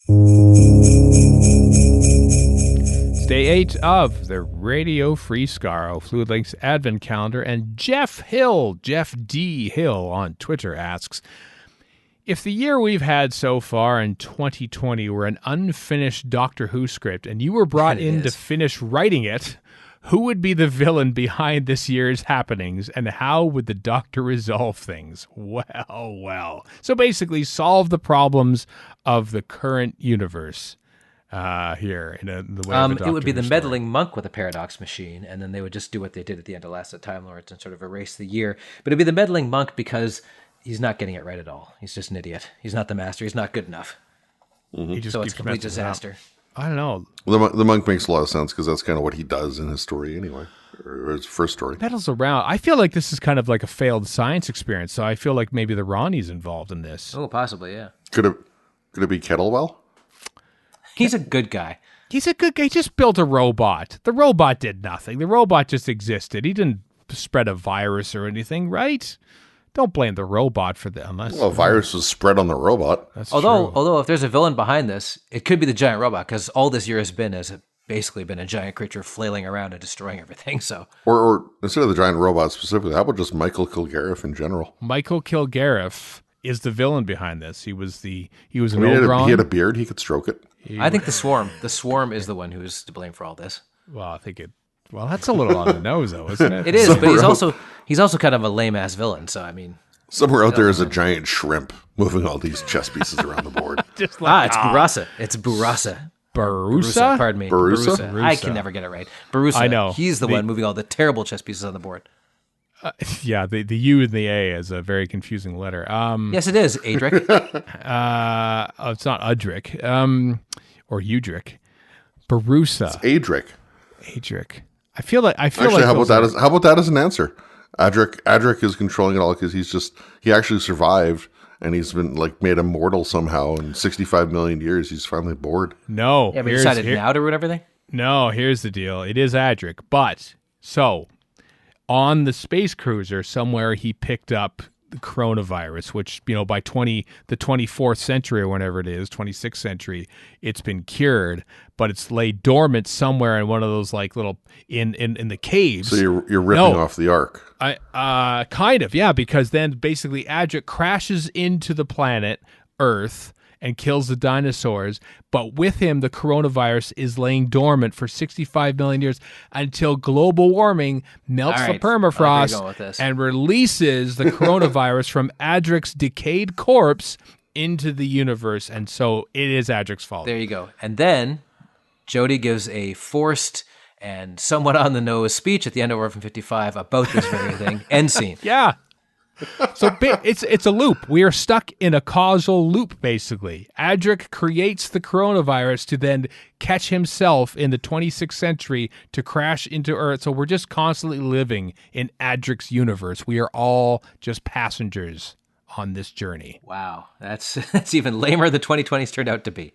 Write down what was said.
It's day 8 of the Radio Free Skaro Fluid Links Advent Calendar, and Jeff D. Hill on Twitter asks, if the year we've had so far in 2020 were an unfinished Doctor Who script and you were brought in to finish writing it, who would be the villain behind this year's happenings, and how would the Doctor resolve things? Well. So basically, solve the problems of the current universe here in the way of a Doctor It would be the Who story. meddling monk with a paradox machine, and then they would just do what they did at the end of Last of the Time Lords and sort of erase the year. But it'd be the meddling monk because he's not getting it right at all. He's just an idiot. He's not the master. He's not good enough. He just So it's keeps a complete messing it up. disaster. I don't know. The monk makes a lot of sense because that's kind of what he does in his story anyway, or his first story. Meddles around. I feel like this is kind of like a failed science experience, so I feel like maybe the Ronnie's involved in this. Oh, possibly, yeah. Could it be Kettlewell? He's a good guy. He's a good guy. He just built a robot. The robot did nothing. The robot just existed. He didn't spread a virus or anything, right? Don't blame the robot for that. Unless Well, a virus was spread on the robot. that's Although, true. although if there's a villain behind this, it could be the giant robot, because all this year has basically been a giant creature flailing around and destroying everything. So Or instead of the giant robot specifically, how about just Michael Kilgariff in general? Michael Kilgariff is the villain behind this. He was an He had, Ogron. he had a beard. He could stroke it. I think the Swarm is the one who's to blame for all this. Well, that's a little on the nose, though, isn't it? It is, but Somewhere he's also kind of a lame ass villain. So I mean, Somewhere out there is a giant shrimp moving all these chess pieces around the board. Just like it's Burasa. It's Burasa. Barusa. Pardon me. Barusa? I can never get it right. Barusa. I know. He's the one moving all the terrible chess pieces on the board. Yeah, the U and the A is a very confusing letter. Yes, it is, Adric. It's not Udric, or Udric. Barusa. Adric. Adric. I feel like Actually, like how those about that as an answer? Adric is controlling it all because he actually survived and he's been like made immortal somehow in 65 million years. He's finally bored. No. Yeah, but he decided now to ruin everything? No, here's the deal. It is Adric, but so on the space cruiser somewhere he picked up the coronavirus, which, by the 24th century or whenever it is, 26th century, it's been cured, but it's laid dormant somewhere in one of those like little in the caves. So you're ripping off the arc. I kind of, yeah, because then basically Adric crashes into the planet Earth and kills the dinosaurs, but with him the coronavirus is laying dormant for 65 million years until global warming melts the All right, I like where you're permafrost going with this. and releases the coronavirus from Adric's decayed corpse into the universe, and so it is Adric's fault. There you go. And then Jodie gives a forced and somewhat on the nose speech at the end of Orphan 55 about this very thing. End scene. Yeah. So it's a loop. We are stuck in a causal loop, basically. Adric creates the coronavirus to then catch himself in the 26th century to crash into Earth. So we're just constantly living in Adric's universe. We are all just passengers on this journey. Wow, that's even lamer than 2020's turned out to be.